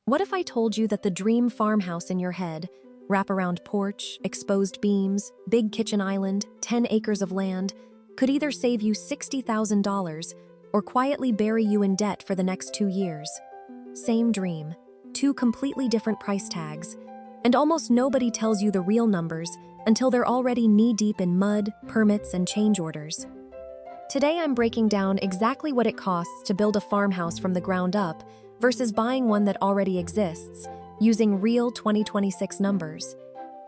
What if I told you that the dream farmhouse in your head, wraparound porch, exposed beams, big kitchen island, 10 acres of land, could either save you $60,000 or quietly bury you in debt for the next 2 years? Same dream, two completely different price tags, and almost nobody tells you the real numbers until they're already knee-deep in mud, permits, and change orders. Today I'm breaking down exactly what it costs to build a farmhouse from the ground up versus buying one that already exists, using real 2026 numbers.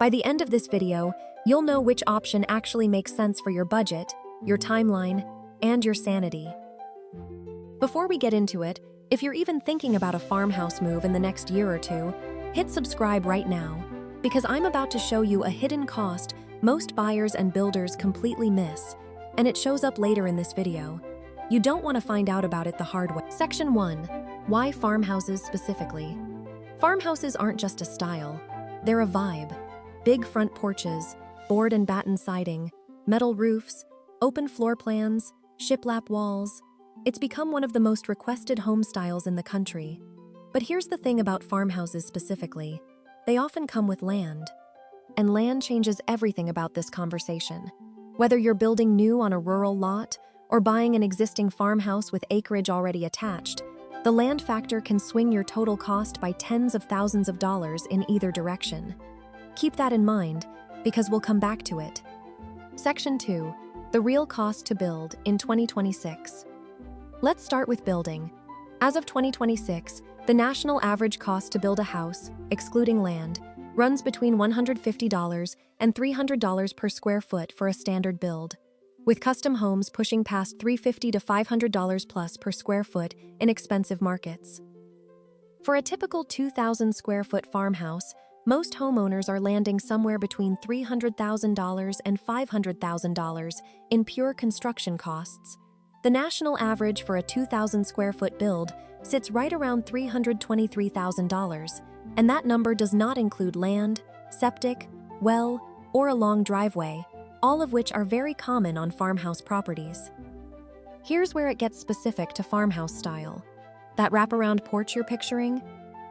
By the end of this video, you'll know which option actually makes sense for your budget, your timeline, and your sanity. Before we get into it, if you're even thinking about a farmhouse move in the next year or two, hit subscribe right now, because I'm about to show you a hidden cost most buyers and builders completely miss, and it shows up later in this video. You don't want to find out about it the hard way. Section 1. Why farmhouses specifically? Farmhouses aren't just a style, they're a vibe. Big front porches, board and batten siding, metal roofs, open floor plans, shiplap walls. It's become one of the most requested home styles in the country. But here's the thing about farmhouses specifically. They often come with land. And land changes everything about this conversation. Whether you're building new on a rural lot or buying an existing farmhouse with acreage already attached, the land factor can swing your total cost by tens of thousands of dollars in either direction. Keep that in mind, because we'll come back to it. Section 2. The real cost to build in 2026. Let's start with building. As of 2026, the national average cost to build a house, excluding land, runs between $150 and $300 per square foot for a standard build, with custom homes pushing past $350 to $500 plus per square foot in expensive markets. For a typical 2,000 square foot farmhouse, most homeowners are landing somewhere between $300,000 and $500,000 in pure construction costs. The national average for a 2,000 square foot build sits right around $323,000, and that number does not include land, septic, well, or a long driveway, all of which are very common on farmhouse properties. Here's where it gets specific to farmhouse style. That wraparound porch you're picturing?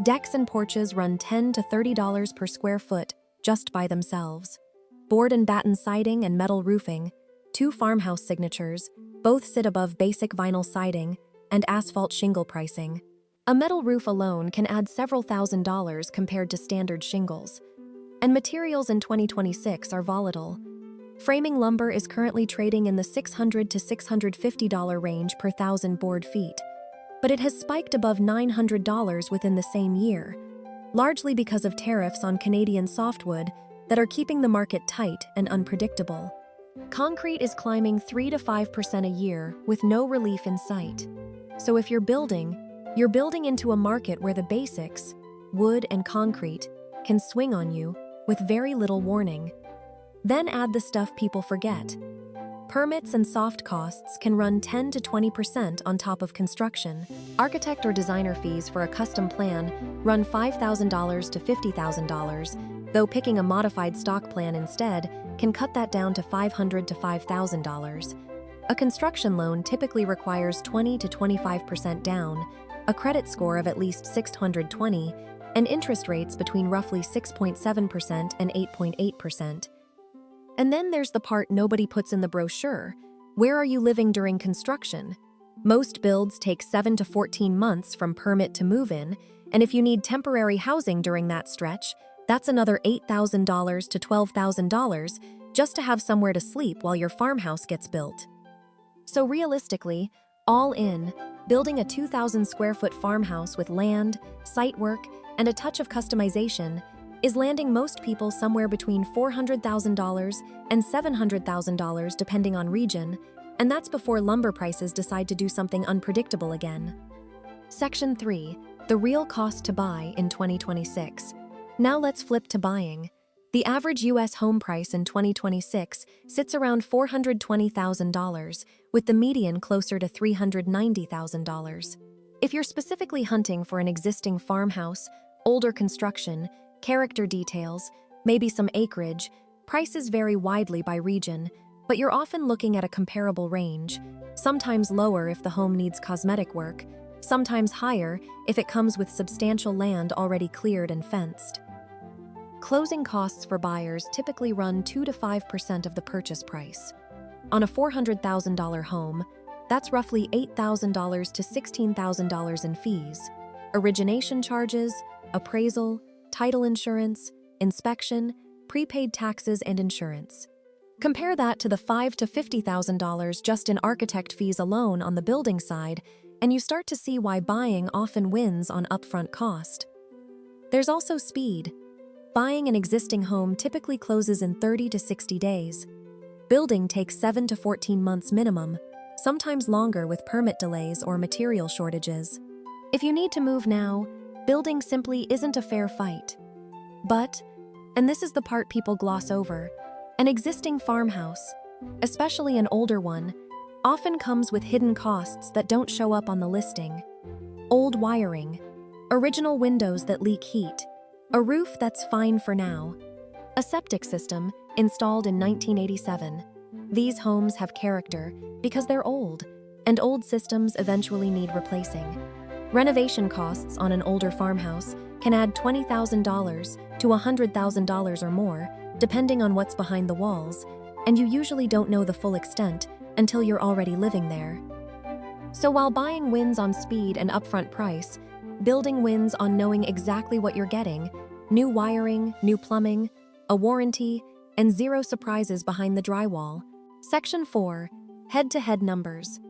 Decks and porches run $10 to $30 per square foot just by themselves. Board and batten siding and metal roofing, two farmhouse signatures, both sit above basic vinyl siding and asphalt shingle pricing. A metal roof alone can add several $1,000s compared to standard shingles. And materials in 2026 are volatile. Framing lumber is currently trading in the $600 to $650 range per 1,000 board feet, but it has spiked above $900 within the same year, largely because of tariffs on Canadian softwood that are keeping the market tight and unpredictable. Concrete is climbing 3 to 5% a year with no relief in sight. So if you're building into a market where the basics, wood and concrete, can swing on you with very little warning. Then add the stuff people forget. Permits and soft costs can run 10 to 20% on top of construction. Architect or designer fees for a custom plan run $5,000 to $50,000, though picking a modified stock plan instead can cut that down to $500 to $5,000. A construction loan typically requires 20 to 25% down, a credit score of at least 620, and interest rates between roughly 6.7% and 8.8%. And then there's the part nobody puts in the brochure. Where are you living during construction? Most builds take 7 to 14 months from permit to move-in, and if you need temporary housing during that stretch, that's another $8,000 to $12,000 just to have somewhere to sleep while your farmhouse gets built. So realistically, all in, building a 2,000 square foot farmhouse with land, site work, and a touch of customization is landing most people somewhere between $400,000 and $700,000 depending on region, and that's before lumber prices decide to do something unpredictable again. Section 3. The real cost to buy in 2026. Now let's flip to buying. The average U.S. home price in 2026 sits around $420,000, with the median closer to $390,000. If you're specifically hunting for an existing farmhouse, older construction, character details, maybe some acreage, prices vary widely by region, but you're often looking at a comparable range, sometimes lower if the home needs cosmetic work, sometimes higher if it comes with substantial land already cleared and fenced. Closing costs for buyers typically run 2 to 5% of the purchase price. On a $400,000 home, that's roughly $8,000 to $16,000 in fees, origination charges, appraisal, title insurance, inspection, prepaid taxes, and insurance. Compare that to the $5,000 to $50,000 just in architect fees alone on the building side, and you start to see why buying often wins on upfront cost. There's also speed. Buying an existing home typically closes in 30 to 60 days. Building takes 7 to 14 months minimum, sometimes longer with permit delays or material shortages. If you need to move now, building simply isn't a fair fight. But, and this is the part people gloss over, an existing farmhouse, especially an older one, often comes with hidden costs that don't show up on the listing. Old wiring, original windows that leak heat, a roof that's fine for now, a septic system installed in 1987. These homes have character because they're old, and old systems eventually need replacing. Renovation costs on an older farmhouse can add $20,000 to $100,000 or more, depending on what's behind the walls, and you usually don't know the full extent until you're already living there. So while buying wins on speed and upfront price, building wins on knowing exactly what you're getting: new wiring, new plumbing, a warranty, and zero surprises behind the drywall. Section 4. Head-to-head numbers.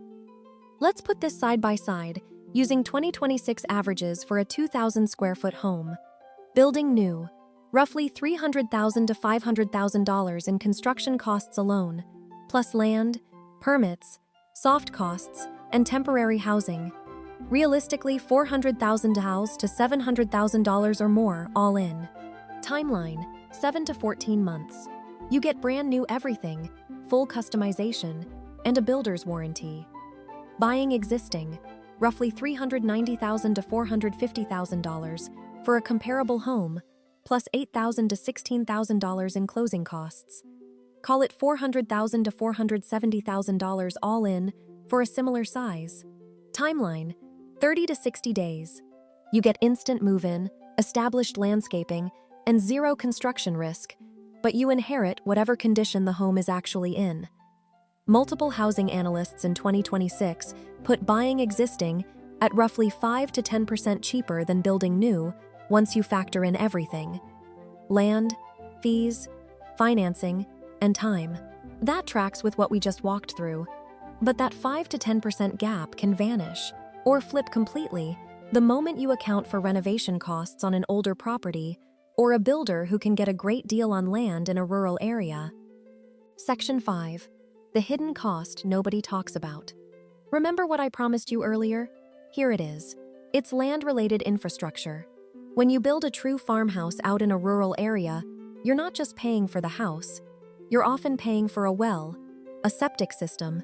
Let's put this side by side, using 2026 averages for a 2,000 square foot home. Building new, roughly $300,000 to $500,000 in construction costs alone, plus land, permits, soft costs, and temporary housing. Realistically, $400,000 to $700,000 or more, all in. Timeline, 7 to 14 months. You get brand new everything, full customization, and a builder's warranty. Buying existing, roughly $390,000 to $450,000 for a comparable home, plus $8,000 to $16,000 in closing costs. Call it $400,000 to $470,000 all in for a similar size. Timeline, 30 to 60 days. You get instant move-in, established landscaping, and zero construction risk, but you inherit whatever condition the home is actually in. Multiple housing analysts in 2026 put buying existing at roughly 5 to 10% cheaper than building new once you factor in everything: land, fees, financing, and time. That tracks with what we just walked through. But that 5 to 10% gap can vanish or flip completely the moment you account for renovation costs on an older property or a builder who can get a great deal on land in a rural area. Section 5. The hidden cost nobody talks about. Remember what I promised you earlier? Here it is. It's land-related infrastructure. When you build a true farmhouse out in a rural area, you're not just paying for the house. You're often paying for a well, a septic system,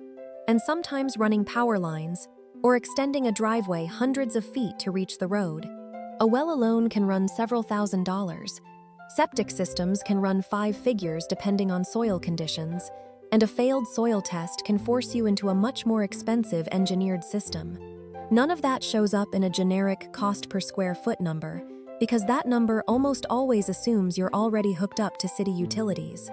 and sometimes running power lines or extending a driveway hundreds of feet to reach the road. A well alone can run several $1,000s. Septic systems can run 5 figures depending on soil conditions, and a failed soil test can force you into a much more expensive engineered system. None of that shows up in a generic cost per square foot number, because that number almost always assumes you're already hooked up to city utilities.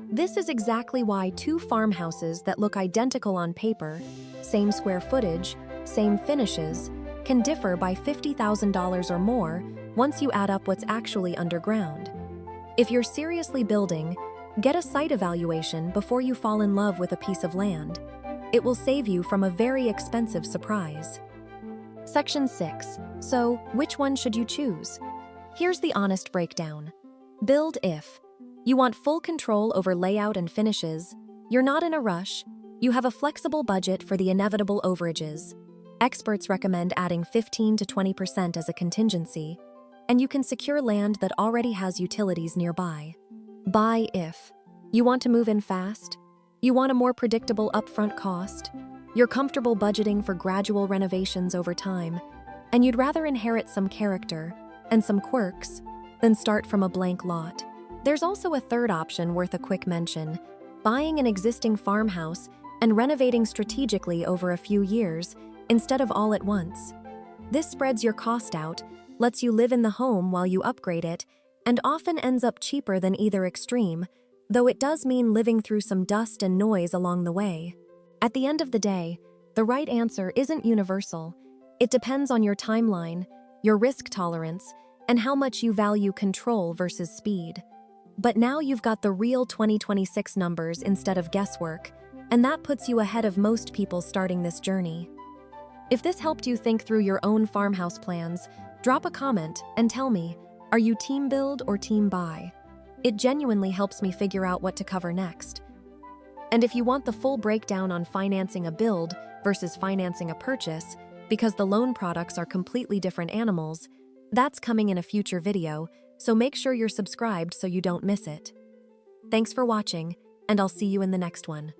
This is exactly why 2 farmhouses that look identical on paper, same square footage, same finishes, can differ by $50,000 or more once you add up what's actually underground. If you're seriously building, get a site evaluation before you fall in love with a piece of land. It will save you from a very expensive surprise. Section 6. So, which one should you choose? Here's the honest breakdown. Build if you want full control over layout and finishes, you're not in a rush, you have a flexible budget for the inevitable overages. Experts recommend adding 15 to 20% as a contingency, and you can secure land that already has utilities nearby. Buy if you want to move in fast, you want a more predictable upfront cost, you're comfortable budgeting for gradual renovations over time, and you'd rather inherit some character and some quirks than start from a blank lot. There's also a third option worth a quick mention: buying an existing farmhouse and renovating strategically over a few years instead of all at once. This spreads your cost out, lets you live in the home while you upgrade it, and often ends up cheaper than either extreme, though it does mean living through some dust and noise along the way. At the end of the day, the right answer isn't universal. It depends on your timeline, your risk tolerance, and how much you value control versus speed. But now you've got the real 2026 numbers instead of guesswork, and that puts you ahead of most people starting this journey. If this helped you think through your own farmhouse plans, drop a comment and tell me, are you team build or team buy? It genuinely helps me figure out what to cover next. And if you want the full breakdown on financing a build versus financing a purchase, because the loan products are completely different animals, that's coming in a future video, so make sure you're subscribed so you don't miss it. Thanks for watching, and I'll see you in the next one.